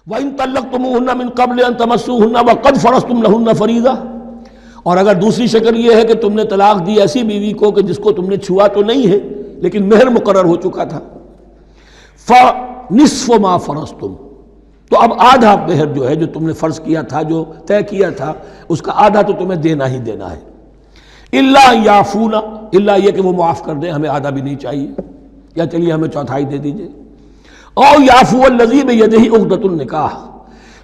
وَإِن طَلَّقْتُمُوهُنَّ مِن قَبْلِ أَن تَمَسُّوهُنَّ وَقَدْ فَرَضْتُمْ لَهُنَّ فَرِيضَةً، اور اگر دوسری شکل یہ ہے کہ تم نے طلاق دی ایسی بیوی کو کہ جس کو تم نے چھوا تو نہیں ہے لیکن مہر مقرر ہو چکا تھا، فَنِصْفُ مَا فَرَضْتُمْ، تو اب آدھا مہر جو ہے جو تم نے فرض کیا تھا، جو طے کیا تھا، اس کا آدھا تو تمہیں دینا ہی دینا ہے۔ اِلَّا يَعْفُونَ، الا یہ کہ وہ معاف کر دیں، ہمیں آدھا بھی نہیں چاہیے، یا چلیے ہمیں چوتھائی دے دیجئے۔ او یعفو الذی بیدہ عقدۃ النکاح،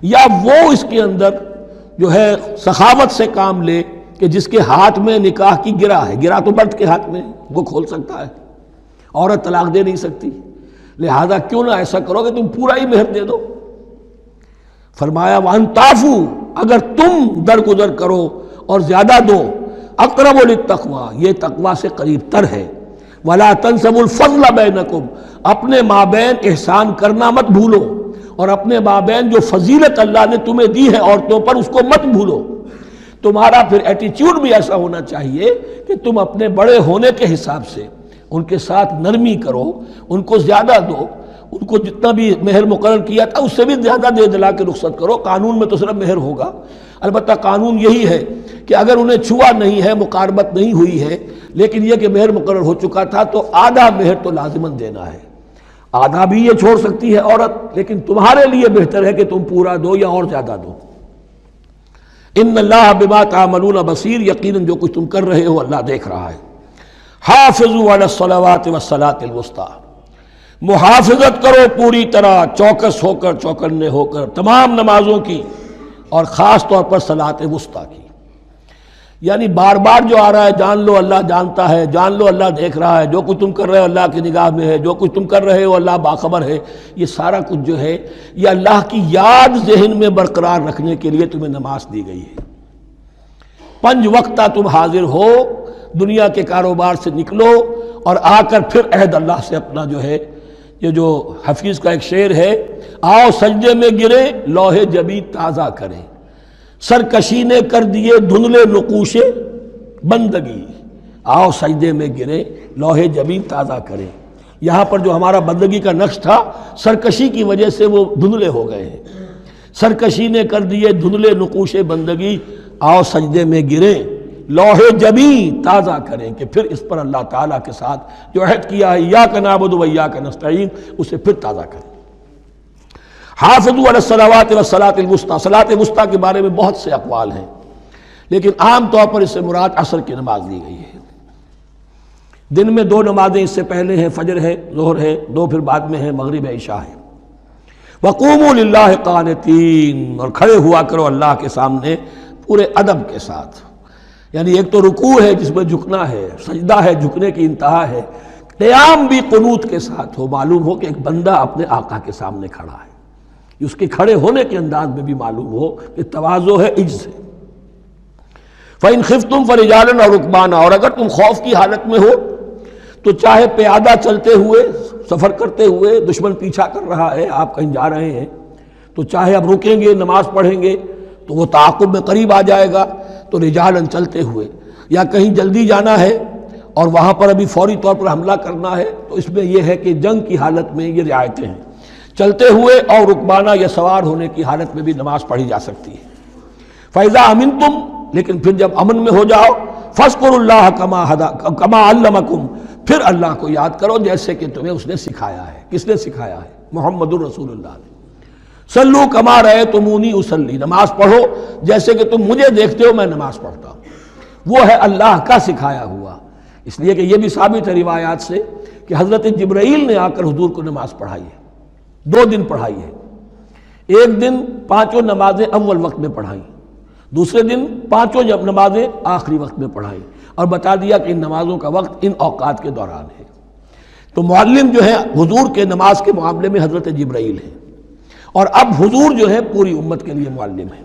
یا وہ اس کے اندر جو ہے سخاوت سے کام لے کہ جس کے ہاتھ میں نکاح کی گرہ ہے، گرہ تو مرد کے ہاتھ میں ہے، وہ کھول سکتا ہے، عورت طلاق دے نہیں سکتی، لہذا کیوں نہ ایسا کرو کہ تم پورا ہی مہر دے دو۔ فرمایا وَأَن تَعْفُوا، اگر تم درگزر کرو اور زیادہ دو، اقرب للتقوی، یہ تقوی سے قریب تر ہے۔ وَلَا تَنْسَبُوا الْفَضْلَ بَيْنَكُمْ، اپنے مابین احسان کرنا مت بھولو، اور اپنے مابین جو فضیلت اللہ نے تمہیں دی ہے عورتوں پر اس کو مت بھولو۔ تمہارا پھر ایٹیچیوڈ بھی ایسا ہونا چاہیے کہ تم اپنے بڑے ہونے کے حساب سے ان کے ساتھ نرمی کرو، ان کو زیادہ دو، ان کو جتنا بھی مہر مقرر کیا تھا اس سے بھی زیادہ دے دلا کے رخصت کرو۔ قانون میں تو صرف مہر ہوگا، البتہ قانون یہی ہے کہ اگر انہیں چھوا نہیں ہے، مقاربت نہیں ہوئی ہے، لیکن یہ کہ مہر مقرر ہو چکا تھا تو آدھا مہر تو لازماً دینا ہے۔ آدھا بھی یہ چھوڑ سکتی ہے عورت، لیکن تمہارے لیے بہتر ہے کہ تم پورا دو یا اور زیادہ دو۔ ان اللہ بما تعملون بصیر، یقیناً جو کچھ تم کر رہے ہو اللہ دیکھ رہا ہے۔ حافظوا علی الصلوات والصلاۃ الوسطیٰ، محافظت کرو پوری طرح، چوکس ہو کر، چوکنے ہو کر تمام نمازوں کی، اور خاص طور پر صلاۃ وسطیٰ کی۔ یعنی بار بار جو آ رہا ہے جان لو اللہ جانتا ہے، جان لو اللہ دیکھ رہا ہے، جو کچھ تم کر رہے ہو اللہ کی نگاہ میں ہے، جو کچھ تم کر رہے ہو اللہ باخبر ہے، یہ سارا کچھ جو ہے یہ اللہ کی یاد ذہن میں برقرار رکھنے کے لیے تمہیں نماز دی گئی ہے۔ 5 وقتہ تم حاضر ہو، دنیا کے کاروبار سے نکلو اور آ کر پھر عہد اللہ سے اپنا جو ہے، یہ جو حفیظ کا ایک شعر ہے، آؤ سجدے میں گرے لوح جبیں تازہ کریں، سرکشی نے کر دیے دھندلے نقوش بندگی، آؤ سجدے میں گرے لوح جبیں تازہ کریں۔ یہاں پر جو ہمارا بندگی کا نقش تھا سرکشی کی وجہ سے وہ دھندلے ہو گئے ہیں۔ سرکشی نے کر دیے دھندلے نقوش بندگی، آؤ سجدے میں گریں لوح جبیں تازہ کریں، کہ پھر اس پر اللہ تعالیٰ کے ساتھ جو عہد کیا ہے ایاک نعبد و ایاک نستعین اسے پھر تازہ کریں۔ حافظوا علی الصلوات والصلاۃ الوسطیٰ، صلاۃ وسطیٰ کے بارے میں بہت سے اقوال ہیں، لیکن عام طور پر اس سے مراد عصر کی نماز لی گئی ہے۔ دن میں 2 نمازیں اس سے پہلے ہیں، فجر ہے، ظہر ہے، 2 پھر بعد میں ہیں، مغرب ہے، عشاء ہے۔ وقوموا للہ قانتین، اور کھڑے ہوا کرو اللہ کے سامنے پورے ادب کے ساتھ۔ یعنی ایک تو رکوع ہے جس میں جھکنا ہے، سجدہ ہے جھکنے کی انتہا ہے، قیام بھی قنوت کے ساتھ ہو، معلوم ہو کہ ایک بندہ اپنے آقا کے سامنے کھڑا ہے، اس کے کھڑے ہونے کے انداز میں بھی معلوم ہو کہ تواضع ہے، عجز ہے۔ فَإِنْ خِفْتُمْ فَرِجَالًا أَوْ رُكْبَانًا، اور اگر تم خوف کی حالت میں ہو تو چاہے پیادہ چلتے ہوئے، سفر کرتے ہوئے، دشمن پیچھا کر رہا ہے، آپ کہیں جا رہے ہیں تو چاہے اب رکیں گے نماز پڑھیں گے تو وہ تعاقب میں قریب آ جائے گا، تو رجالًا چلتے ہوئے، یا کہیں جلدی جانا ہے اور وہاں پر ابھی فوری طور پر حملہ کرنا ہے تو اس میں یہ ہے کہ جنگ کی حالت میں یہ رعایتیں ہیں۔ چلتے ہوئے اور رکبانہ یا سوار ہونے کی حالت میں بھی نماز پڑھی جا سکتی ہے۔ فَإِذَا أَمِنْتُمْ، لیکن پھر جب امن میں ہو جاؤ، فَاذْكُرُوا اللَّهَ كَمَا عَلَّمَكُمْ، پھر اللہ کو یاد کرو جیسے کہ تمہیں اس نے سکھایا ہے۔ کس نے سکھایا ہے؟ محمد الرسول اللہ نے۔ صلوا كما رأيتموني أصلي، نماز پڑھو جیسے کہ تم مجھے دیکھتے ہو میں نماز پڑھتا ہوں۔ وہ ہے اللہ کا سکھایا ہوا، اس لیے کہ یہ بھی ثابت ہے روایات سے کہ حضرت جبرائیل نے آ کر حضور کو نماز پڑھائی ہے، 2 دن پڑھائی ہے۔ ایک دن 5 نمازیں اول وقت میں پڑھائیں، دوسرے دن 5 نمازیں آخری وقت میں پڑھائیں، اور بتا دیا کہ ان نمازوں کا وقت ان اوقات کے دوران ہے۔ تو معلم جو ہے حضور کے نماز کے معاملے میں حضرت جبرائیل ہے، اور اب حضور جو ہے پوری امت کے لیے معلم ہے۔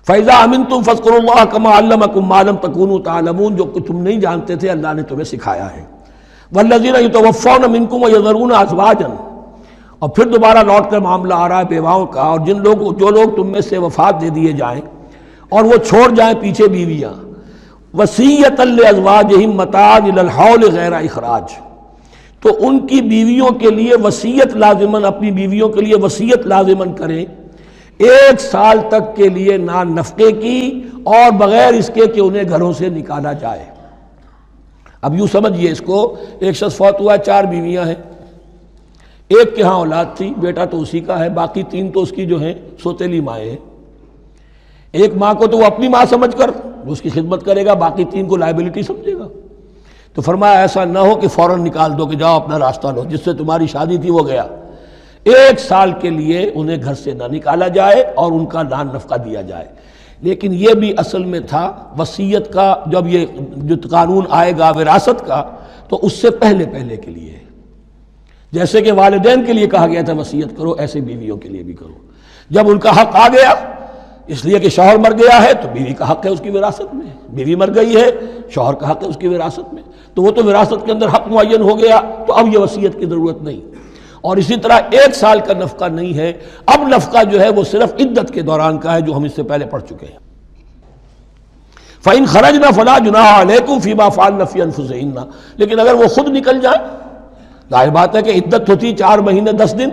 فَإِذَا أَمِنْتُمْ فَاذْكُرُوا اللَّهَ كَمَا عَلَّمَكُمْ مَا لَمْ تَكُونُوا تَعْلَمُونَ، جو کچھ تم نہیں جانتے تھے اللہ نے تمہیں سکھایا ہے۔ وَالَّذِينَ يَتَوَفَّوْنَ مِنْكُمْ وَيَذَرُونَ أَزْوَاجًا، اور پھر دوبارہ لوٹ کر معاملہ آ رہا ہے بیواؤں کا، اور جو لوگ تم میں سے وفات دے دیے جائیں اور وہ چھوڑ جائیں پیچھے بیویاں، وَصِيَّةً لِأَزْوَاجِهِمْ مَتَاعًا إِلَى الْحَوْلِ غَيْرَ إِخْرَاجٍ، تو ان کی بیویوں کے لیے وصیت لازماً، اپنی بیویوں کے لیے وصیت لازماً کریں 1 سال تک کے لیے نان نفقے کی، اور بغیر اس کے کہ انہیں گھروں سے نکالا جائے۔ اب یوں سمجھیے اس کو، ایک شخص فوت ہوا، 4 بیویاں ہیں، ایک کے ہاں اولاد تھی، بیٹا تو اسی کا ہے، باقی 3 تو اس کی جو ہیں سوتیلی مائیں ہیں۔ ایک ماں کو تو وہ اپنی ماں سمجھ کر اس کی خدمت کرے گا، باقی 3 کو لائبلٹی سمجھے گا۔ تو فرمایا ایسا نہ ہو کہ فوراً نکال دو کہ جاؤ اپنا راستہ لو، جس سے تمہاری شادی تھی وہ گیا۔ 1 سال کے لیے انہیں گھر سے نہ نکالا جائے اور ان کا نان نفقہ دیا جائے۔ لیکن یہ بھی اصل میں تھا وصیت کا، جب یہ جو قانون آئے گا وراثت کا تو اس سے پہلے کے لیے، جیسے کہ والدین کے لیے کہا گیا تھا وصیت کرو، ایسے بیویوں کے لیے بھی کرو۔ جب ان کا حق آ گیا، اس لیے کہ شوہر مر گیا ہے تو بیوی کا حق ہے اس کی وراثت میں، بیوی مر گئی ہے شوہر کا حق ہے اس کی وراثت میں، تو وہ تو وراثت کے اندر حق معین ہو گیا، تو اب یہ وصیت کی ضرورت نہیں۔ اور اسی طرح 1 سال کا نفقہ نہیں ہے، اب نفقہ جو ہے وہ صرف عدت کے دوران کا ہے، جو ہم اس سے پہلے پڑھ چکے ہیں۔ فَإِنْ خَرَجْنَ فَلَا جُنَاحَ عَلَيْكُمْ فِي مَا فَعَلْنَ فِي أَنفُسِهِنَّ، لیکن اگر وہ خود نکل جائیں، ظاہر بات ہے کہ عدت ہوتی 4 مہینے 10 دن،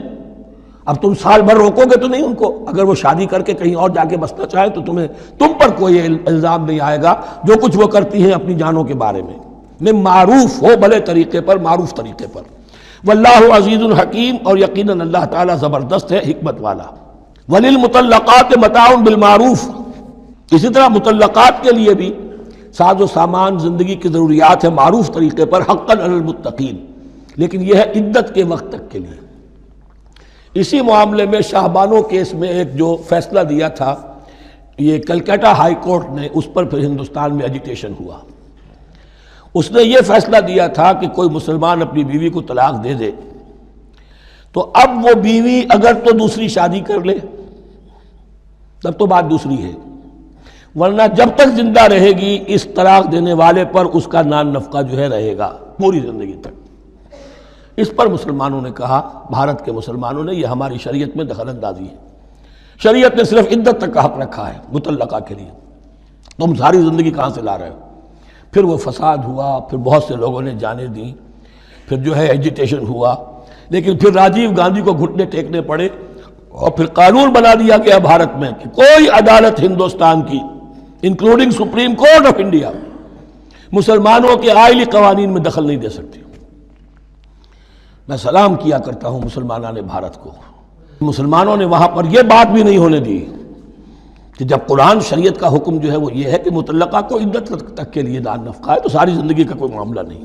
اب تم سال بھر روکو گے تو نہیں ان کو، اگر وہ شادی کر کے کہیں اور جا کے بسنا چاہیں تو تم پر کوئی الزام نہیں آئے گا، جو کچھ وہ کرتی ہیں اپنی جانوں کے بارے میں معروف ہو، بھلے طریقے پر، معروف طریقے پر۔ واللہ عزیز الحکیم، اور یقیناً اللہ تعالیٰ زبردست ہے، حکمت والا۔ وللمطلقات متاع بالمعروف، اسی طرح مطلقات کے لیے بھی ساز و سامان زندگی کی ضروریات ہے معروف طریقے پر، حقاً علی المتقین، لیکن یہ ہے عدت کے وقت تک کے لیے۔ اسی معاملے میں شاہ بانو کیس میں ایک جو فیصلہ دیا تھا، یہ کلکتہ ہائی کورٹ نے، اس پر پھر ہندوستان میں ایجیٹیشن ہوا۔ اس نے یہ فیصلہ دیا تھا کہ کوئی مسلمان اپنی بیوی کو طلاق دے دے تو اب وہ بیوی اگر تو دوسری شادی کر لے تب تو بات دوسری ہے، ورنہ جب تک زندہ رہے گی اس طلاق دینے والے پر اس کا نان نفقہ جو ہے رہے گا پوری زندگی تک۔ اس پر مسلمانوں نے کہا، بھارت کے مسلمانوں نے، یہ ہماری شریعت میں دخل اندازی ہے، شریعت نے صرف عدت تک کا حق رکھا ہے مطلقہ کے لیے، تم ساری زندگی کہاں سے لا رہے ہو؟ پھر وہ فساد ہوا، پھر بہت سے لوگوں نے جانیں دیں، پھر جو ہے ایجیٹیشن ہوا، لیکن پھر راجیو گاندھی کو گھٹنے ٹیکنے پڑے، اور پھر قانون بنا دیا گیا بھارت میں کہ کوئی عدالت ہندوستان کی including supreme court of India مسلمانوں کے آئلی قوانین میں دخل نہیں دے سکتی۔ میں سلام کیا کرتا ہوں مسلمانان بھارت کو، مسلمانوں نے وہاں پر یہ بات بھی نہیں ہونے دی کہ جب قرآن شریعت کا حکم جو ہے وہ یہ ہے کہ مطلقہ کو عدت تک کے لیے نان نفقہ ہے تو ساری زندگی کا کوئی معاملہ نہیں۔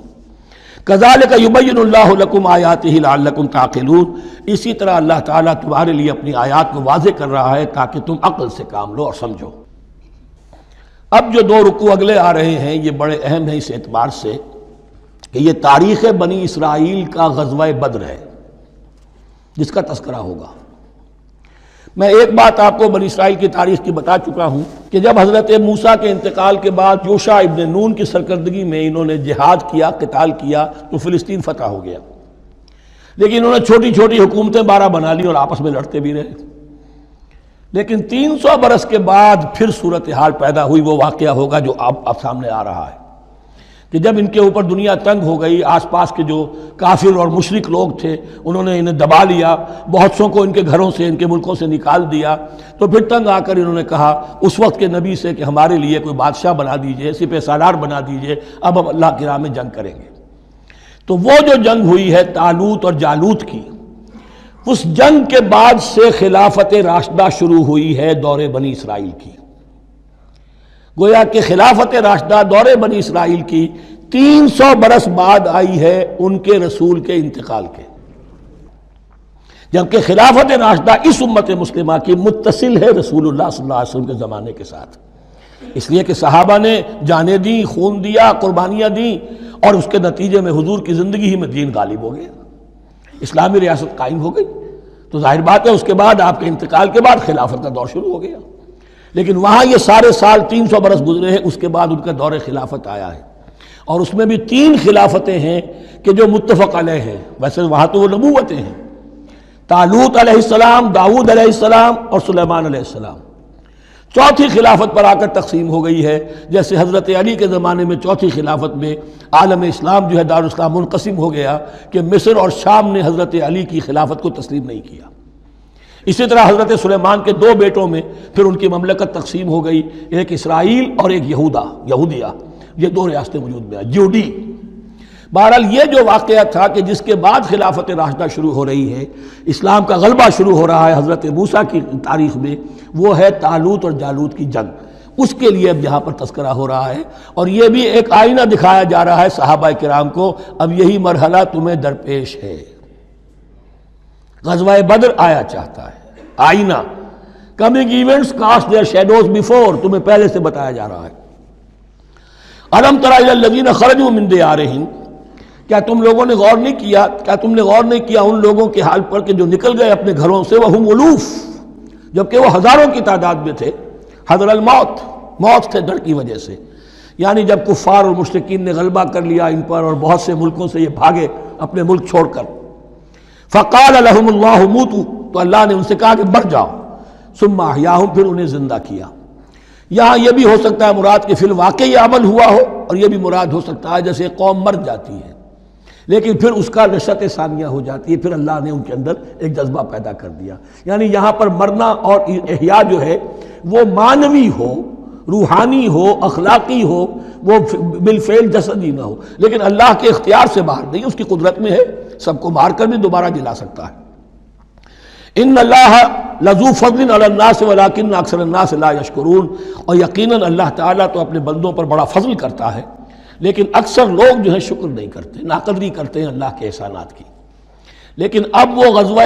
کذالک یبین اللہ لکم آیاتہ لعلکم تعقلون، اسی طرح اللہ تعالیٰ تمہارے لیے اپنی آیات کو واضح کر رہا ہے تاکہ تم عقل سے کام لو اور سمجھو۔ اب جو 2 رکوع اگلے آ رہے ہیں یہ بڑے اہم ہیں اس اعتبار سے کہ یہ تاریخ بنی اسرائیل کا غزوہ بدر ہے جس کا تذکرہ ہوگا۔ میں ایک بات آپ کو بنی اسرائیل کی تاریخ کی بتا چکا ہوں کہ جب حضرت موسیٰ کے انتقال کے بعد یوشع ابن نون کی سرکردگی میں انہوں نے جہاد کیا، قتال کیا تو فلسطین فتح ہو گیا، لیکن انہوں نے چھوٹی چھوٹی حکومتیں 12 بنا لی اور آپس میں لڑتے بھی رہے۔ لیکن 300 برس کے بعد پھر صورتحال پیدا ہوئی، وہ واقعہ ہوگا جو اب سامنے آ رہا ہے کہ جب ان کے اوپر دنیا تنگ ہو گئی، آس پاس کے جو کافر اور مشرک لوگ تھے انہوں نے انہیں دبا لیا، بہت سوں کو ان کے گھروں سے، ان کے ملکوں سے نکال دیا، تو پھر تنگ آ کر انہوں نے کہا اس وقت کے نبی سے کہ ہمارے لیے کوئی بادشاہ بنا دیجئے، سپہ سالار بنا دیجئے، اب ہم اللہ کی راہ میں جنگ کریں گے۔ تو وہ جو جنگ ہوئی ہے طالوت اور جالوت کی، اس جنگ کے بعد سے خلافت راشدہ شروع ہوئی ہے دور بنی اسرائیل کی۔ گویا کہ خلافت راشدہ دور بنی اسرائیل کی 300 برس بعد آئی ہے ان کے رسول کے انتقال کے، جبکہ خلافت راشدہ اس امت مسلمہ کی متصل ہے رسول اللہ صلی اللہ علیہ وسلم کے زمانے کے ساتھ، اس لیے کہ صحابہ نے جانیں دیں، خون دیا، قربانیاں دیں، اور اس کے نتیجے میں حضور کی زندگی ہی میں دین غالب ہو گیا، اسلامی ریاست قائم ہو گئی۔ تو ظاہر بات ہے اس کے بعد آپ کے انتقال کے بعد خلافت کا دور شروع ہو گیا، لیکن وہاں یہ سارے سال 300 برس گزرے ہیں، اس کے بعد ان کا دور خلافت آیا ہے، اور اس میں بھی 3 خلافتیں ہیں کہ جو متفق علیہ ہیں، ویسے وہاں تو وہ نبوتیں ہیں، طالوت علیہ السلام، داؤد علیہ السلام اور سلیمان علیہ السلام۔ چوتھی خلافت پر آ کر تقسیم ہو گئی ہے، جیسے حضرت علی کے زمانے میں چوتھی خلافت میں عالم اسلام جو ہے دارالاسلام منقسم ہو گیا کہ مصر اور شام نے حضرت علی کی خلافت کو تسلیم نہیں کیا۔ اسی طرح حضرت سلیمان کے دو بیٹوں میں پھر ان کی مملکت تقسیم ہو گئی، ایک اسرائیل اور ایک یہودیہ، یہ دو ریاستیں وجود میں آئی، جیوڈی۔ بہرحال یہ جو واقعہ تھا کہ جس کے بعد خلافت راشدہ شروع ہو رہی ہے، اسلام کا غلبہ شروع ہو رہا ہے حضرت موسیٰ کی تاریخ میں، وہ ہے طالوت اور جالوت کی جنگ۔ اس کے لیے اب یہاں پر تذکرہ ہو رہا ہے، اور یہ بھی ایک آئینہ دکھایا جا رہا ہے صحابہ کرام کو، اب یہی مرحلہ تمہیں درپیش ہے۔ غزوہ بدر آیا چاہتا ہے، آئینہ، coming events cast their shadows before, تمہیں پہلے سے بتایا جا رہا ہے۔ الم تر الی الذین خرجوا من دیارہم، کیا تم لوگوں نے غور نہیں کیا ان لوگوں کے حال پر کہ جو نکل گئے اپنے گھروں سے، وہم الوف، جبکہ وہ ہزاروں کی تعداد میں تھے، حذر الموت، موت سے ڈر کی وجہ سے، یعنی جب کفار اور مشرکین نے غلبہ کر لیا ان پر اور بہت سے ملکوں سے یہ بھاگے اپنے ملک چھوڑ کر، فقال لهم اللہ موتوا، تو اللہ نے ان سے کہا کہ مر جاؤ، ثم احیاہم، پھر انہیں زندہ کیا۔ یہاں یہ بھی ہو سکتا ہے مراد کہ فی الواقع یہ عمل ہوا ہو، اور یہ بھی مراد ہو سکتا ہے جیسے قوم مر جاتی ہے لیکن پھر اس کا نشأت ثانیہ ہو جاتی ہے، پھر اللہ نے ان کے اندر ایک جذبہ پیدا کر دیا۔ یعنی یہاں پر مرنا اور احیاء جو ہے وہ معنوی ہو، روحانی ہو، اخلاقی ہو، وہ بالفعل جسدی نہ ہو، لیکن اللہ کے اختیار سے باہر نہیں، اس کی قدرت میں ہے، سب کو مار کر بھی دوبارہ جلا سکتا ہے۔ ان اللہ لذو فضل علی الناس ولکن اکثر الناس لا یشکرون، اور یقیناً اللہ تعالیٰ تو اپنے بندوں پر بڑا فضل کرتا ہے، لیکن اکثر لوگ جو ہے شکر نہیں کرتے، ناقدری کرتے ہیں اللہ کے احسانات کی۔ لیکن اب وہ غزوہ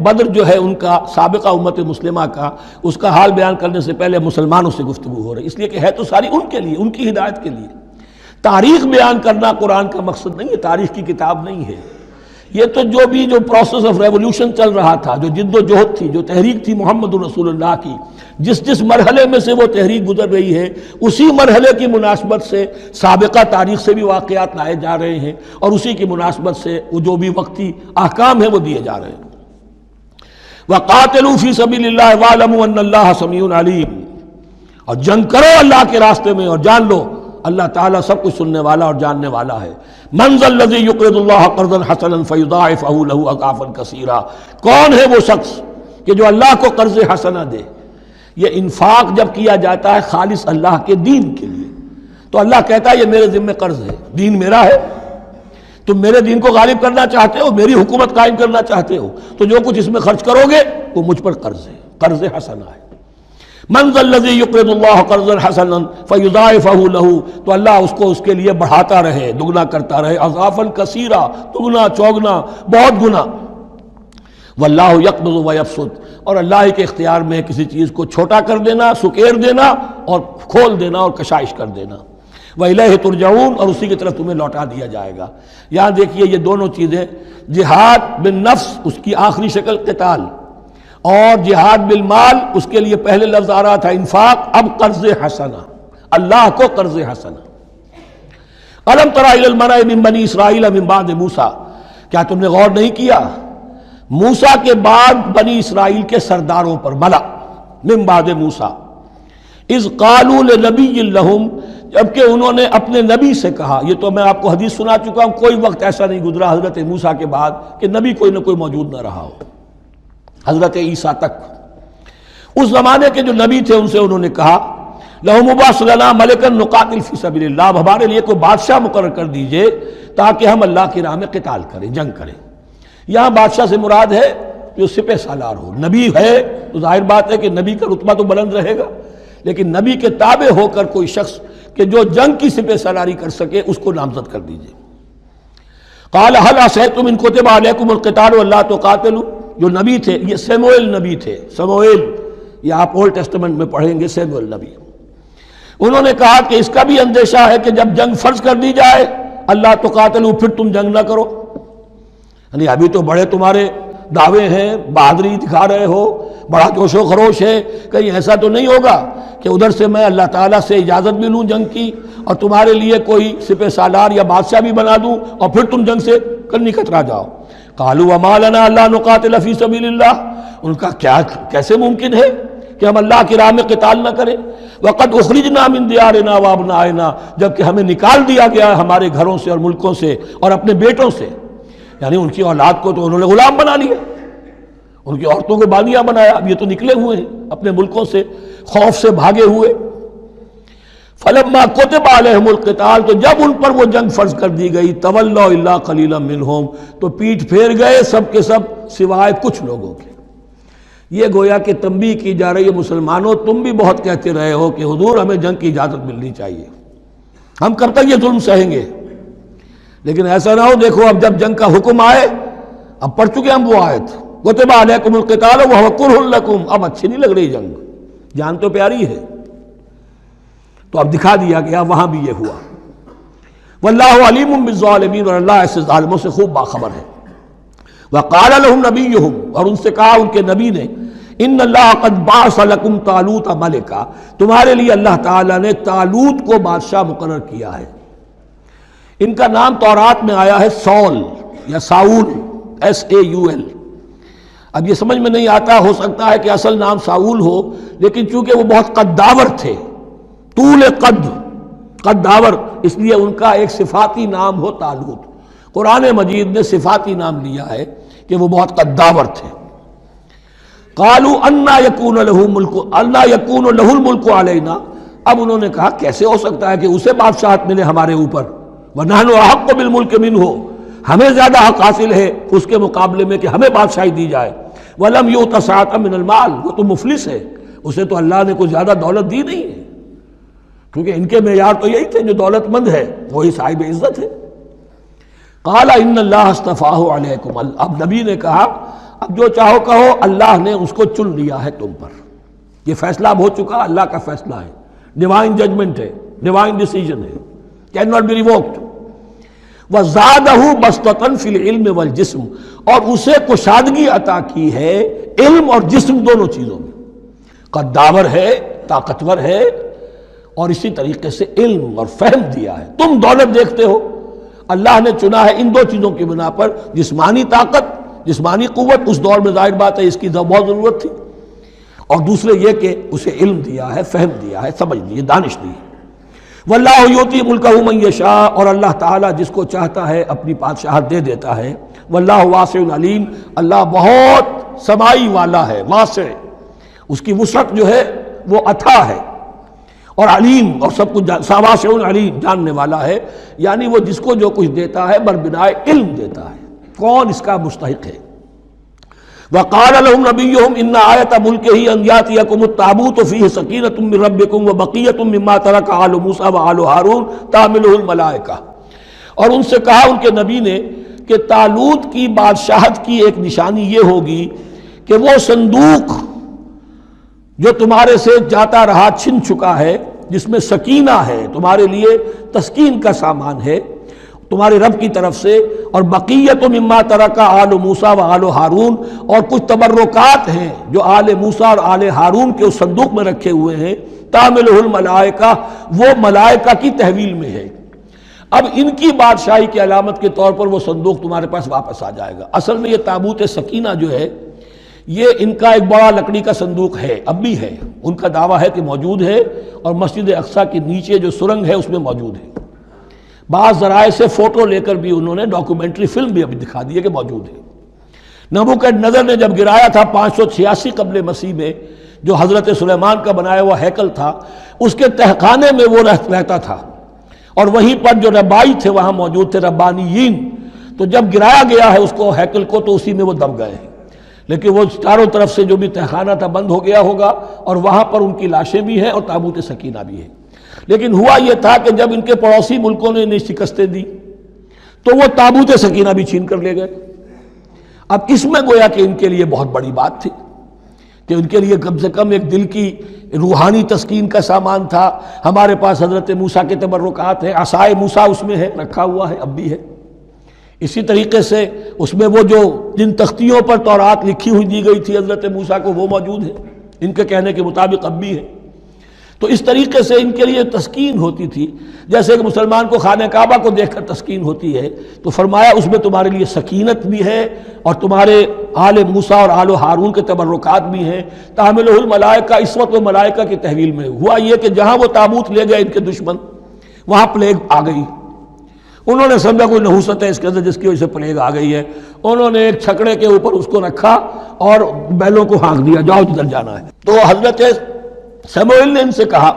بدر جو ہے ان کا سابقہ امت مسلمہ کا، اس کا حال بیان کرنے سے پہلے مسلمانوں سے گفتگو ہو رہی، اس لیے کہ ہے تو ساری ان کے لیے، ان کی ہدایت کے لیے۔ تاریخ بیان کرنا قرآن کا مقصد نہیں ہے، تاریخ کی کتاب نہیں ہے یہ، تو جو پروسیس آف ریولوشن چل رہا تھا، جو جد و جہد تھی، جو تحریک تھی محمد رسول اللہ کی، جس مرحلے میں سے وہ تحریک گزر رہی ہے، اسی مرحلے کی مناسبت سے سابقہ تاریخ سے بھی واقعات لائے جا رہے ہیں، اور اسی کی مناسبت سے وہ جو بھی وقتی احکام ہیں وہ دیے جا رہے ہیں۔ وَقَاتِلُوا فِي سَبِيلِ اللَّهِ وَاعْلَمُوا أَنَّ اللَّهَ سَمِيعٌ عَلِيمٌ، اور جنگ کرو اللہ کے راستے میں، اور جان لو اللہ تعالیٰ سب کچھ سننے والا اور جاننے والا ہے۔ مَنْ ذَا الَّذِي يُقْرِضُ اللَّهَ قَرْضًا حَسَنًا فَيُضَاعِفَهُ لَهُ أَضْعَافًا كَثِيرًا، کون ہے وہ شخص کہ جو اللہ کو قرض حسنہ دے؟ یہ انفاق جب کیا جاتا ہے خالص اللہ کے دین کے لیے، تو اللہ کہتا ہے یہ میرے ذمہ قرض ہے، دین میرا ہے، تم میرے دین کو غالب کرنا چاہتے ہو، میری حکومت قائم کرنا چاہتے ہو، تو جو کچھ اس میں خرچ کرو گے وہ مجھ پر قرض ہے، قرض حسنہ ہے۔ من ذا الذی یقرض اللہ قرضا حسنا فیضاعفہ لہ، تو اللہ اس کو اس کے لیے بڑھاتا رہے، دگنا کرتا رہے، اضعافا کثیرا، دگنا چوگنا، بہت گنا۔ واللہ یقبض ویبسط، اور اللہ ہی کے اختیار میں کسی چیز کو چھوٹا کر دینا، سکیر دینا، اور کھول دینا اور کشائش کر دینا۔ وَإِلَيْهِ تُرْجَعُونَ، اور اسی کی طرف تمہیں لوٹا دیا جائے گا۔ یہاں دیکھیے یہ دونوں چیزیں، جہاد بالنفس اس کی آخری شکل قتال، اور جہاد بالمال اس کے لیے پہلے لفظ آ رہا تھا انفاق، اب قرض حسنہ، اللہ کو قرض حسنہ۔ أَلَمْ تَرَ إِلَى الْمَلَإِ مِن بَنِي إِسْرَائِيلَ مِن بَعْدِ مُوسَىٰ، کیا تم نے غور نہیں کیا موسیٰ کے بعد بنی اسرائیل کے سرداروں پر، ملا من بعد موسیٰ، اذ قالوا لنبی لہم، جبکہ انہوں نے اپنے نبی سے کہا، یہ تو میں آپ کو حدیث سنا چکا ہوں، کوئی وقت ایسا نہیں گزرا حضرت موسیٰ کے بعد کہ نبی کوئی نہ کوئی موجود نہ رہا ہو، حضرت عیسیٰ تک۔ اس زمانے کے جو نبی تھے ان سے انہوں نے کہا لَهُمْ ابْعَثْ لَنَا مَلِكًا نُقَاتِلْ فِي سَبِيلِ اللَّهِ، اب ہمارے لیے کوئی بادشاہ مقرر کر دیجئے تاکہ ہم اللہ کی راہ میں قتال کریں، جنگ کریں۔ یہاں بادشاہ سے مراد ہے جو سپہ سالار ہو، نبی ہے تو ظاہر بات ہے کہ نبی کا رتبہ تو بلند رہے گا، لیکن نبی کے تابع ہو کر کوئی شخص کہ جو جنگ کی سپہ سالاری کر سکے اس کو نامزد کر دیجئے۔ قال هل عصیتم ان کتب علیکم القتال الا تقاتلوا، جو نبی تھے یہ سیموئیل نبی تھے، سموئیل، یہ آپ اولڈ ٹیسٹمنٹ میں پڑھیں گے، سیموئیل نبی۔ انہوں نے کہا کہ اس کا بھی اندیشہ ہے کہ جب جنگ فرض کر دی جائے اللہ تقاتلوا، پھر تم جنگ نہ کرو، یعنی ابھی تو بڑے تمہارے دعوے ہیں، بہادری دکھا رہے ہو، بڑا جوش و خروش ہے، کہیں ایسا تو نہیں ہوگا کہ ادھر سے میں اللہ تعالیٰ سے اجازت بھی لوں جنگ کی اور تمہارے لیے کوئی سپہ سالار یا بادشاہ بھی بنا دوں اور پھر تم جنگ سے کنی کترا جاؤ۔ قالوا وما لنا الا نقاتل فی سبیل اللہ، ان کا کیسے ممکن ہے کہ ہم اللہ کی راہ میں قتال نہ کریں؟ وقد اخرجنا من دیارنا وابنائنا، جبکہ ہمیں نکال دیا گیا ہے ہمارے گھروں سے اور ملکوں سے اور اپنے بیٹوں سے، یعنی ان کی اولاد کو تو انہوں نے غلام بنا لیا، ان کی عورتوں کو بانیہ بنایا، اب یہ تو نکلے ہوئے ہیں اپنے ملکوں سے خوف سے بھاگے ہوئے۔ فلما کتب علیہم القتال، تو جب ان پر وہ جنگ فرض کر دی گئی، تولوا الا قلیلا منہم، تو پیٹھ پھیر گئے سب کے سب سوائے کچھ لوگوں کے۔ یہ گویا کہ تنبیہ کی جا رہی ہے، مسلمانوں تم بھی بہت کہتے رہے ہو کہ حضور ہمیں جنگ کی اجازت ملنی چاہیے، ہم کب تک یہ ظلم سہیں گے؟ لیکن ایسا نہ ہو، دیکھو اب جب جنگ کا حکم آئے، اب پڑھ چکے ہم وہ آیت کتب علیکم القتال وہو کرہ لکم، اب اچھی نہیں لگ رہی جنگ، جان تو پیاری ہے، تو اب دکھا دیا گیا وہاں بھی یہ ہوا۔ واللہ علیم بالظالمین، اور اللہ ایسے ظالموں سے خوب باخبر ہے۔ وقال لهم نبیہم، اور ان سے کہا ان کے نبی نے، ان اللہ قد بعث لکم طالوت ملکا، تمہارے لیے اللہ تعالیٰ نے طالوت کو بادشاہ مقرر کیا ہے۔ ان کا نام تورات میں آیا ہے سول یا ساؤل، SAUL۔ اب یہ سمجھ میں نہیں آتا، ہو سکتا ہے کہ اصل نام ساؤل ہو، لیکن چونکہ وہ بہت قداور تھے، طول قداور، اس لیے ان کا ایک صفاتی نام ہو طالوت۔ قرآن مجید نے صفاتی نام لیا ہے کہ وہ بہت قداور تھے۔ قالوا انا یکون له الملک علینا، اب انہوں نے کہا کیسے ہو سکتا ہے کہ اسے بادشاہت ملے ہمارے اوپر، ونحن احق بالملک منہ، ہمیں زیادہ حق حاصل ہے اس کے مقابلے میں کہ ہمیں بادشاہی دی جائے۔ ولم یؤت سعۃ من المال، وہ تو مفلس ہے، اسے تو اللہ نے کوئی زیادہ دولت دی نہیں ہے، کیونکہ ان کے معیار تو یہی تھے، جو دولت مند ہے وہی صاحب عزت ہے۔ قال ان اللہ اصطفاہ علیکم، اب نبی نے کہا اب جو چاہو کہو، اللہ نے اس کو چن لیا ہے تم پر، یہ فیصلہ اب ہو چکا، اللہ کا فیصلہ ہے، ڈیوائن ججمنٹ ہے، ڈیوائن ڈیسیجن ہے، کین ناٹ بی ریووکڈ۔ وزادہ بسطۃ فی العلم والجسم، اور اسے کشادگی عطا کی ہے علم اور جسم دونوں چیزوں میں، قداور ہے، طاقتور ہے، اور اسی طریقے سے علم اور فہم دیا ہے۔ تم دولت دیکھتے ہو، اللہ نے چنا ہے ان دو چیزوں کی بنا پر، جسمانی طاقت، جسمانی قوت، اس دور میں ظاہر بات ہے اس کی بہت ضرورت تھی، اور دوسرے یہ کہ اسے علم دیا ہے، فہم دیا ہے، سمجھ دی ہے، دانش دی ہے۔ واللہ یؤتی ملکہ من یشاء، اور اللہ تعالیٰ جس کو چاہتا ہے اپنی بادشاہت دے دیتا ہے۔ واللہ واسع علیم، اللہ بہت سمائی والا ہے، واسع، اس کی وسعت جو ہے وہ اتھا ہے، اور علیم، اور سب کچھ واسع علیم، جاننے والا ہے، یعنی وہ جس کو جو کچھ دیتا ہے بربنائے علم دیتا ہے، کون اس کا مستحق ہے۔ وقال لهم نبيهم ان آیۃ ملکہ ان یاتیکم التابوت فیہ سکینۃ من ربکم وبقیۃ مما ترک آل موسیٰ وآل ہارون تحملہ الملائکہ، اور ان سے کہا ان کے نبی نے کہ طالوت کی بادشاہت کی ایک نشانی یہ ہوگی کہ وہ صندوق جو تمہارے سے جاتا رہا چھن چکا ہے، جس میں سکینہ ہے، تمہارے لیے تسکین کا سامان ہے تمہارے رب کی طرف سے، اور بقیت مما ترک آل موسیٰ و آل ہارون، اور کچھ تبرکات ہیں جو آل موسیٰ اور آل ہارون کے اس صندوق میں رکھے ہوئے ہیں، تحملہ الملائکہ، وہ ملائکہ کی تحویل میں ہے۔ اب ان کی بادشاہی کی علامت کے طور پر وہ صندوق تمہارے پاس واپس آ جائے گا۔ اصل میں یہ تابوت سکینہ جو ہے یہ ان کا ایک بڑا لکڑی کا صندوق ہے، اب بھی ہے، ان کا دعویٰ ہے کہ موجود ہے، اور مسجد اقصیٰ کے نیچے جو سرنگ ہے اس میں موجود ہے۔ بعض ذرائع سے فوٹو لے کر بھی انہوں نے ڈاکومنٹری فلم بھی ابھی دکھا دی ہے کہ موجود ہے۔ نبوکدنضر نے جب گرایا تھا 586 قبل مسیح میں، جو حضرت سلیمان کا بنایا ہوا ہیکل تھا، اس کے تہخانے میں وہ رہتا تھا، اور وہیں پر جو ربائی تھے وہاں موجود تھے، ربانیین۔ تو جب گرایا گیا ہے اس کو، ہیکل کو، تو اسی میں وہ دب گئے ہیں، لیکن وہ چاروں طرف سے جو بھی تہخانہ تھا بند ہو گیا ہوگا، اور وہاں پر ان کی لاشیں بھی ہیں اور تابوت سکینہ بھی ہے۔ لیکن ہوا یہ تھا کہ جب ان کے پڑوسی ملکوں نے انہیں شکستیں دی تو وہ تابوت سکینہ بھی چھین کر لے گئے۔ اب اس میں گویا کہ ان کے لیے بہت بڑی بات تھی کہ ان کے لیے کم سے کم ایک دل کی روحانی تسکین کا سامان تھا۔ ہمارے پاس حضرت موسیٰ کے تبرکات ہیں، عصائے موسیٰ اس میں ہے، رکھا ہوا ہے، اب بھی ہے۔ اسی طریقے سے اس میں وہ جو جن تختیوں پر تورات لکھی ہوئی دی گئی تھی حضرت موسیٰ کو، وہ موجود ہے، ان کے کہنے کے مطابق اب بھی ہے۔ تو اس طریقے سے ان کے لیے تسکین ہوتی تھی، جیسے کہ مسلمان کو خانہ کعبہ کو دیکھ کر تسکین ہوتی ہے، تو فرمایا اس میں تمہارے لیے سکینت بھی ہے اور تمہارے آل موسیٰ اور آل ہارون کے تبرکات بھی ہیں۔ تحملہ الملائکہ، اس وقت وہ ملائکہ کی تحویل میں ہوا یہ کہ جہاں وہ تابوت لے گئے ان کے دشمن، وہاں پلیگ آ گئی۔ انہوں نے سمجھا کوئی نحوست ہے اس کے اندر جس کی وجہ سے پلیگ آ گئی ہے، انہوں نے ایک چھکڑے کے اوپر اس کو رکھا اور بیلوں کو ہانک دیا، جاؤ جدھر جانا ہے۔ تو حضرت سموئیل نے ان سے کہا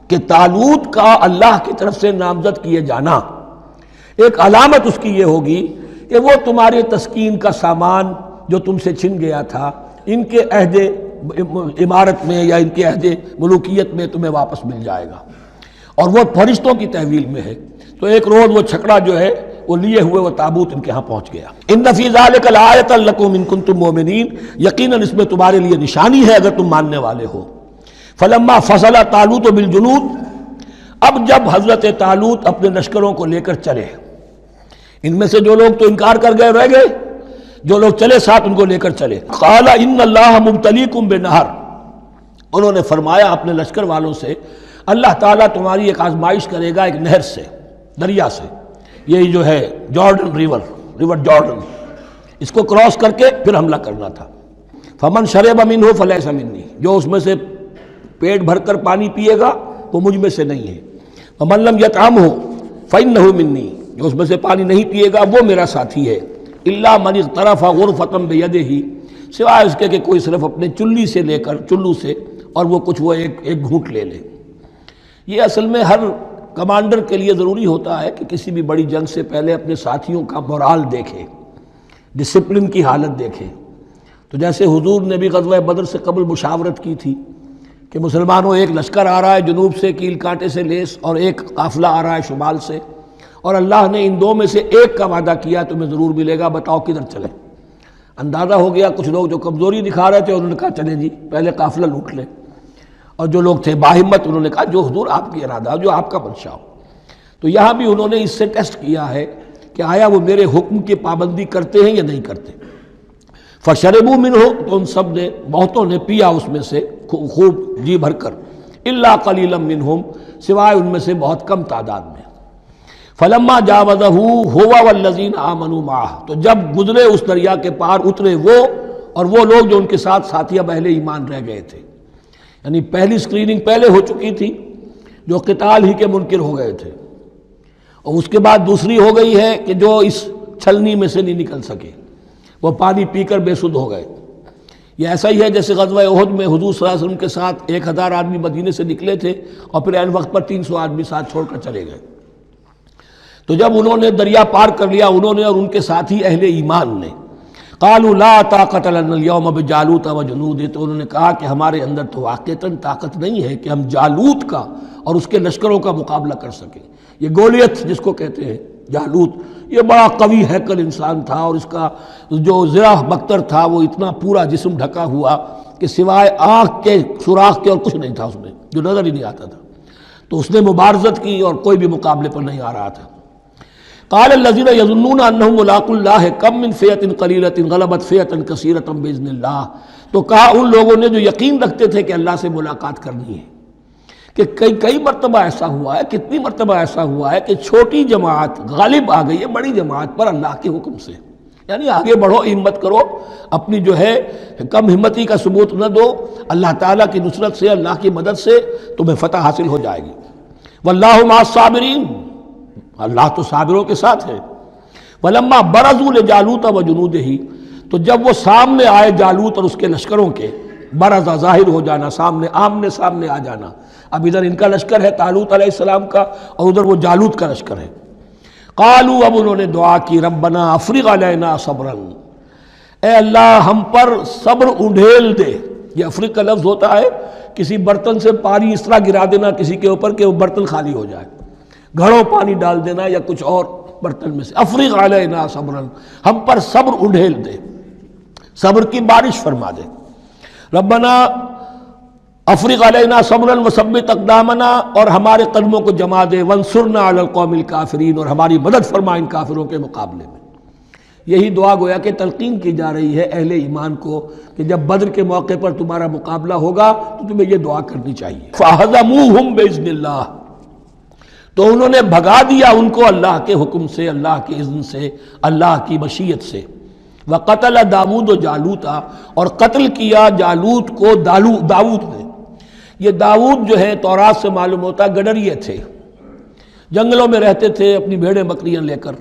کہ طالوت کا اللہ کی طرف سے نامزد کیے جانا ایک علامت اس کی یہ ہوگی کہ وہ تمہاری تسکین کا سامان جو تم سے چھن گیا تھا ان کے عہد عمارت میں یا ان کے عہد ملوکیت میں تمہیں واپس مل جائے گا، اور وہ فرشتوں کی تحویل میں ہے۔ تو ایک روز وہ چھکڑا جو ہے وہ لیے ہوئے وہ تابوت ان کے ہاں پہنچ گیا۔ ان فی ذلک لآیۃ لکم ان کنتم مؤمنین، یقیناً اس میں تمہارے لیے نشانی ہے اگر تم ماننے والے ہو۔ فلما فصل طالوت بالجنود، اب جب حضرت طالوت اپنے لشکروں کو لے کر چلے، ان میں سے جو لوگ تو انکار کر گئے رہ گئے، جو لوگ چلے ساتھ ان کو لے کر چلے۔ قال ان اللہ مبتلیکم بنہر، انہوں نے فرمایا اپنے لشکر والوں سے اللہ تعالیٰ تمہاری ایک آزمائش کرے گا ایک نہر سے، دریا سے، یہی جو ہے جارڈن ریور جارڈن، اس کو کراس کر کے پھر حملہ کرنا تھا۔ فمن شرب منہ فلیس منی، جو اس میں سے پیٹ بھر کر پانی پیے گا وہ مجھ میں سے نہیں ہے۔ ومن لم یطعمہ فإنہ منی، جو اس میں سے پانی نہیں پیے گا وہ میرا ساتھی ہے۔ الا من اغترف غرفۃ بیدہ، سوائے اس کے کہ کوئی صرف اپنے چلو سے اور وہ کچھ وہ ایک گھونٹ لے لے۔ یہ اصل میں ہر کمانڈر کے لیے ضروری ہوتا ہے کہ کسی بھی بڑی جنگ سے پہلے اپنے ساتھیوں کا مورال دیکھے، ڈسپلن کی حالت دیکھے۔ تو جیسے حضور نے بھی غزوہ بدر سے قبل مشاورت کی تھی کہ مسلمانوں ایک لشکر آ رہا ہے جنوب سے کیل کانٹے سے لیس، اور ایک قافلہ آ رہا ہے شمال سے، اور اللہ نے ان دو میں سے ایک کا وعدہ کیا تمہیں ضرور ملے گا، بتاؤ کدھر چلیں۔ اندازہ ہو گیا کچھ لوگ جو کمزوری دکھا رہے تھے انہوں نے کہا چلیں جی پہلے قافلہ لوٹ لیں، اور جو لوگ تھے باہمت انہوں نے کہا جو حضور آپ کی ارادہ ہو، جو آپ کا منشا ہو۔ تو یہاں بھی انہوں نے اس سے ٹیسٹ کیا ہے کہ آیا وہ میرے حکم کی پابندی کرتے ہیں یا نہیں کرتے۔ فشربوا منہ، تو ان سب نے بہتوں نے پیا اس میں سے خوب جی بھر کر، الا قلیلا منہم، سوائے ان میں سے بہت کم تعداد میں۔ فلما جاوزہ ہوا والذین آمنوا معہ، تو جب گزرے اس دریا کے پار اترے وہ اور وہ لوگ جو ان کے ساتھ ساتھی اب اہل ایمان رہ گئے تھے، یعنی پہلی سکریننگ پہلے ہو چکی تھی جو قتال ہی کے منکر ہو گئے تھے، اور اس کے بعد دوسری ہو گئی ہے کہ جو اس چھلنی میں سے نہیں نکل سکے، وہ پانی پی کر بے سدھ ہو گئے۔ یہ ایسا ہی ہے جیسے غزوہ احد میں حضور صلی اللہ علیہ وسلم کے ساتھ 1000 آدمی مدینے سے نکلے تھے اور پھر عین وقت پر 300 آدمی ساتھ چھوڑ کر چلے گئے۔ تو جب انہوں نے دریا پار کر لیا انہوں نے اور ان کے ساتھی اہل ایمان نے، قالوا لا طاقت لنا اليوم بجالوت وجنودہ، تو انہوں نے کہا کہ ہمارے اندر تو واقعتاً طاقت نہیں ہے کہ ہم جالوت کا اور اس کے لشکروں کا مقابلہ کر سکیں۔ یہ گولیت جس کو کہتے ہیں جالوت، یہ بڑا قوی ہیکل انسان تھا، اور اس کا جو زرہ بختر تھا وہ اتنا پورا جسم ڈھکا ہوا کہ سوائے آنکھ کے سوراخ کے اور کچھ نہیں تھا اس میں، جو نظر ہی نہیں آتا تھا۔ تو اس نے مبارزت کی اور کوئی بھی مقابلے پر نہیں آ رہا تھا۔ قال الذين يظنون انهم ملاقو الله كم من فئة قليلة غلبت فئة كثيرة باذن الله، تو کہا ان لوگوں نے جو یقین رکھتے تھے کہ اللہ سے ملاقات کرنی ہے کہ کئی مرتبہ ایسا ہوا ہے، کتنی مرتبہ ایسا ہوا ہے کہ چھوٹی جماعت غالب آ گئی ہے بڑی جماعت پر اللہ کے حکم سے، یعنی آگے بڑھو، ہمت کرو، اپنی جو ہے کم ہمتی کا ثبوت نہ دو، اللہ تعالیٰ کی نصرت سے اللہ کی مدد سے تمہیں فتح حاصل ہو جائے گی۔ واللہ مع الصابرین، اللہ تو صابروں کے ساتھ ہے۔ وَلَمَّا بَرَزُوا لِجَالُوتَ وَجُنُودِهِ، تو جب وہ سامنے آئے جالوت اور اس کے لشکروں کے، برزا ظاہر ہو جانا، سامنے آمنے سامنے آ جانا، اب ادھر ان کا لشکر ہے طالوت علیہ السلام کا اور ادھر وہ جالوت کا لشکر ہے۔ قالوا، اب انہوں نے دعا کی، ربنا افرغ علینا صبرا، اے اللہ ہم پر صبر انڈھیل دے۔ یہ افرغ کا لفظ ہوتا ہے کسی برتن سے پانی اس طرح گرا دینا کسی کے اوپر کہ وہ برتن خالی ہو جائے، گھڑوں پانی ڈال دینا یا کچھ اور برتن میں سے۔ افرغ علینا صبرا، ہم پر صبر انڈھیل دے، صبر کی بارش فرما دے۔ ربنا افرغ علینا صبرا وثبت اقدامنا، اور ہمارے قدموں کو جما دے، وانصرنا علی القوم الکافرین، اور ہماری مدد فرما ان کافروں کے مقابلے میں۔ یہی دعا گویا کہ تلقین کی جا رہی ہے اہل ایمان کو کہ جب بدر کے موقع پر تمہارا مقابلہ ہوگا تو تمہیں یہ دعا کرنی چاہیے۔ فَهَزَمُوهُمْ بِإِذْنِ اللَّهِ، تو انہوں نے بھگا دیا ان کو اللہ کے حکم سے، اللہ کے اذن سے، اللہ کی مشیت سے۔ وقتل داود و جالوتا، اور قتل کیا جالوت کو داود نے۔ یہ داود جو ہے تورات سے معلوم ہوتا گڈریے تھے، جنگلوں میں رہتے تھے اپنی بھیڑیں بکریاں لے کر،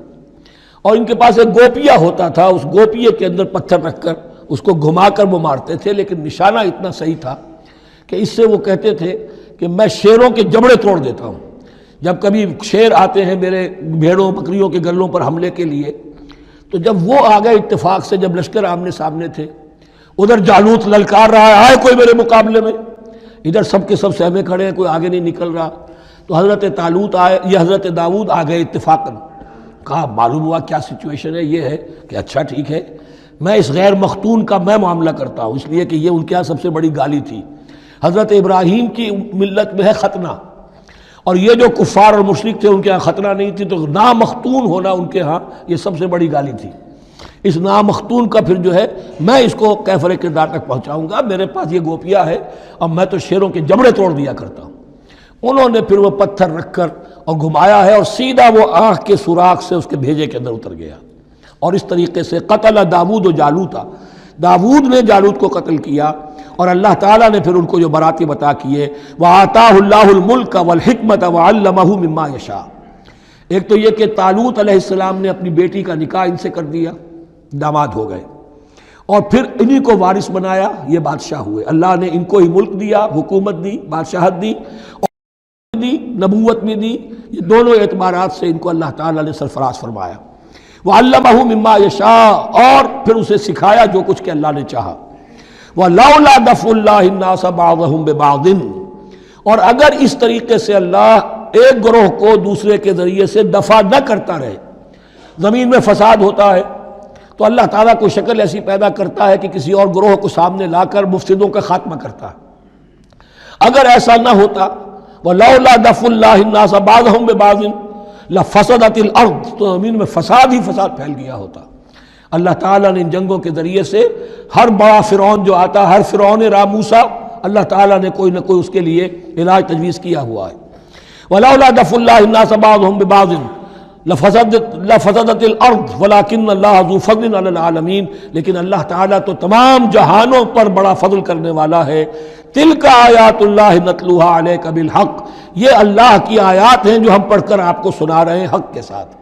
اور ان کے پاس ایک گوپیا ہوتا تھا، اس گوپیے کے اندر پتھر رکھ کر اس کو گھما کر وہ مارتے تھے، لیکن نشانہ اتنا صحیح تھا کہ اس سے وہ کہتے تھے کہ میں شیروں کے جبڑے توڑ دیتا ہوں۔ جب کبھی شیر آتے ہیں میرے بھیڑوں بکریوں کے گلوں پر حملے کے لیے، تو جب وہ آ گئے اتفاق سے، جب لشکر آمنے سامنے تھے، ادھر جالوت للکار رہا ہے، آئے کوئی میرے مقابلے میں، ادھر سب کے سب سہمے کھڑے ہیں، کوئی آگے نہیں نکل رہا، تو حضرت طالوت آئے، یہ حضرت داود آ گئے اتفاقاً، کہا معلوم ہوا کیا سچویشن ہے، یہ ہے کہ اچھا ٹھیک ہے، میں اس غیر مختون کا میں معاملہ کرتا ہوں، اس لیے کہ یہ ان کے یہاں سب سے بڑی گالی تھی۔ حضرت ابراہیم کی ملت میں ہے ختنہ، اور یہ جو کفار اور مشرک تھے ان کے ہاں ختنہ نہیں تھی، تو نامختون ہونا ان کے ہاں یہ سب سے بڑی گالی تھی۔ اس نامختون کا پھر جو ہے میں اس کو کیفر کردار تک پہنچاؤں گا، میرے پاس یہ گوپیا ہے اور میں تو شیروں کے جبڑے توڑ دیا کرتا ہوں۔ انہوں نے پھر وہ پتھر رکھ کر اور گھمایا ہے، اور سیدھا وہ آنکھ کے سوراخ سے اس کے بھیجے کے اندر اتر گیا، اور اس طریقے سے قتل داود و جالوتا، داود نے جالوت کو قتل کیا، اور اللہ تعالیٰ نے پھر ان کو جو براتی بتا کیے، وَآتَاهُ اللَّهُ الْمُلْكَ وَالْحِكْمَةَ وَعَلَّمَهُ مِمَّا يَشَاءُ۔ ایک تو یہ کہ طالوت علیہ السلام نے اپنی بیٹی کا نکاح ان سے کر دیا، داماد ہو گئے، اور پھر انہی کو وارث بنایا، یہ بادشاہ ہوئے، اللہ نے ان کو ہی ملک دیا، حکومت دی، بادشاہت دی، اور دی نبوت بھی دی، یہ دونوں اعتبارات سے ان کو اللہ تعالیٰ نے سرفراز فرمایا۔ وَعَلَّمَهُ مِمَّا يَشَاءُ، اور پھر اسے سکھایا جو کچھ کہ اللہ نے چاہا۔ وَلَوْلَا دَفْعُ اللَّهِ النَّاسَ بَعْضَهُمْ بِبَعْضٍ، اور اگر اس طریقے سے اللہ ایک گروہ کو دوسرے کے ذریعے سے دفع نہ کرتا رہے، زمین میں فساد ہوتا ہے تو اللہ تعالیٰ کو شکل ایسی پیدا کرتا ہے کہ کسی اور گروہ کو سامنے لا کر مفسدوں کا خاتمہ کرتا ہے۔ اگر ایسا نہ ہوتا، وَلَوْلَا دَفْعُ اللَّهِ النَّاسَ بَعْضَهُمْ بِبَعْضٍ لَفَسَدَتِ الْأَرْضُ، تو زمین میں فساد ہی فساد پھیل گیا ہوتا۔ اللہ تعالیٰ نے ان جنگوں کے ذریعے سے ہر بڑا فرعون جو آتا، ہر فرعون راموسا، اللہ تعالیٰ نے کوئی نہ کوئی اس کے لیے علاج تجویز کیا ہوا ہے۔ وَلَوْلَا دَفْعُ اللَّهِ النَّاسَ بَعْضَهُمْ بِبَعْضٍ لفسدت الارض ولكن اللہ ذو فضل علی العالمین، لیکن اللہ تعالیٰ تو تمام جہانوں پر بڑا فضل کرنے والا ہے۔ تلک آیات اللہ نتلوها علیک بالحق، یہ اللہ کی آیات ہیں جو ہم پڑھ کر آپ کو سنا رہے ہیں حق کے ساتھ۔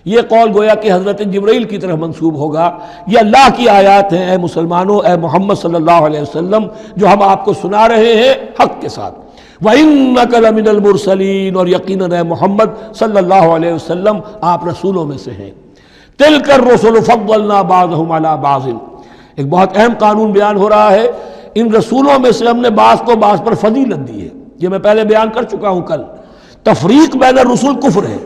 یہ قول گویا کہ حضرت جبرائیل کی طرف منسوب ہوگا، یہ اللہ کی آیات ہیں اے مسلمانوں، اے محمد صلی اللہ علیہ وسلم، جو ہم آپ کو سنا رہے ہیں حق کے ساتھ۔ وَإِنَّكَ لَمِنَ الْمُرْسَلِينَ، اور یقیناً اے محمد صلی اللہ علیہ وسلم آپ رسولوں میں سے ہیں۔ تِلْكَ الرُّسُلُ فَضَّلْنَا بَعْضَهُمْ عَلَى بَعْضٍ، ایک بہت اہم قانون بیان ہو رہا ہے، ان رسولوں میں سے ہم نے بعض کو بعض پر فضیلت دی ہے۔ یہ میں پہلے بیان کر چکا ہوں کل، تفریق بین الرسل کفر ہے،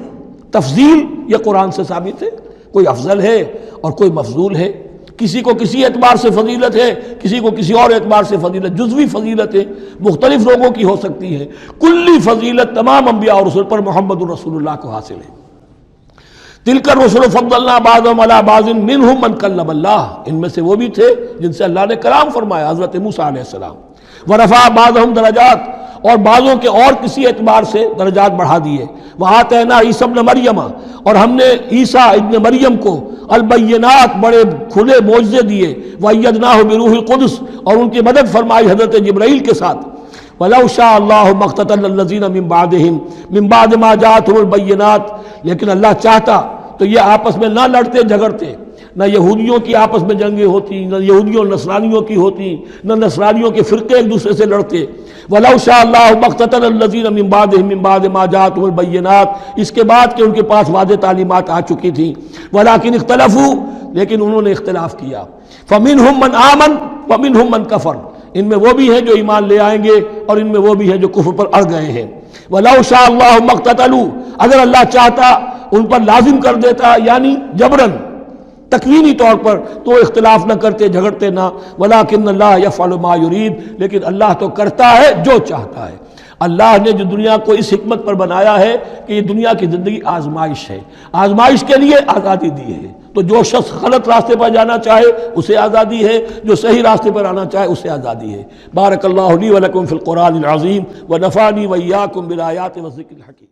تفضیل یہ قرآن سے ثابت ہے، کوئی افضل ہے اور کوئی مفضول ہے، کسی کو کسی اعتبار سے فضیلت ہے، کسی کو کسی اور اعتبار سے فضیلت، جزوی فضیلت ہے مختلف لوگوں کی ہو سکتی ہے، کلی فضیلت تمام انبیاء اور رسول پر محمد الرسول اللہ کو حاصل ہے۔ تلک الرسل فضلنا بعضهم علی بعض منهم من کلم اللہ، ان میں سے وہ بھی تھے جن سے اللہ نے کلام فرمایا، حضرت موسیٰ علیہ السلام۔ ورفع بعضهم درجات، اور بعضوں کے اور کسی اعتبار سے درجات بڑھا دیے۔ وآتینا عیسیٰ ابن مریم، اور ہم نے عیسیٰ ابن مریم کو البینات بڑے کھلے معجزے دیے۔ وأیدناہ بروح القدس، اور ان کی مدد فرمائی حضرت جبرائیل کے ساتھ۔ وَلَوْ شَاءَ اللَّهُ مَا اقْتَتَلَ الَّذِينَ مِن بَعْدِهِمْ مِن بَعْدِ مَا جَاءَتْهُمُ الْبَيِّنَاتُ، لیکن اللہ چاہتا تو یہ آپس میں نہ لڑتے جھگڑتے، نہ یہودیوں کی آپس میں جنگیں ہوتی، نہ یہودیوں اور نصرانیوں کی ہوتی، نہ نصرانیوں کے فرقے ایک دوسرے سے لڑتے۔ وَلَوْ شَاءَ اللَّهُ مَا اقْتَتَلَ الَّذِينَ مِن بَعْدِهِمْ مِن بَعْدِ مَا جَاءَتْهُمُ الْبَيِّنَاتُ، اس کے بعد کہ ان کے پاس واضح تعلیمات آ چکی تھیں۔ وَلَٰكِنِ اخْتَلَفُوا، لیکن انہوں نے اختلاف کیا۔ فَمِنْهُم مَّنْ آمَنَ وَمِنْهُم مَّنْ كَفَرَ، ان میں وہ بھی ہیں جو ایمان لے آئیں گے اور ان میں وہ بھی ہیں جو کفر پر اڑ گئے ہیں۔ وَلَوْ شَاءَ اللَّهُ مَا اقْتَتَلُوا، اگر اللہ چاہتا ان پر لازم کر دیتا، یعنی جبراً تکوینی طور پر، تو اختلاف نہ کرتے، جھگڑتے نہ۔ ولیکن اللہ یفعل ما یرید، لیکن اللہ تو کرتا ہے جو چاہتا ہے۔ اللہ نے جو دنیا کو اس حکمت پر بنایا ہے کہ یہ دنیا کی زندگی آزمائش ہے، آزمائش کے لیے آزادی دی ہے، تو جو شخص غلط راستے پر جانا چاہے اسے آزادی ہے، جو صحیح راستے پر آنا چاہے اسے آزادی ہے۔ بارک اللہ لی ولکم فی القرآن العظیم ونفعنی وإیاکم بالآیات والذکر الحکیم۔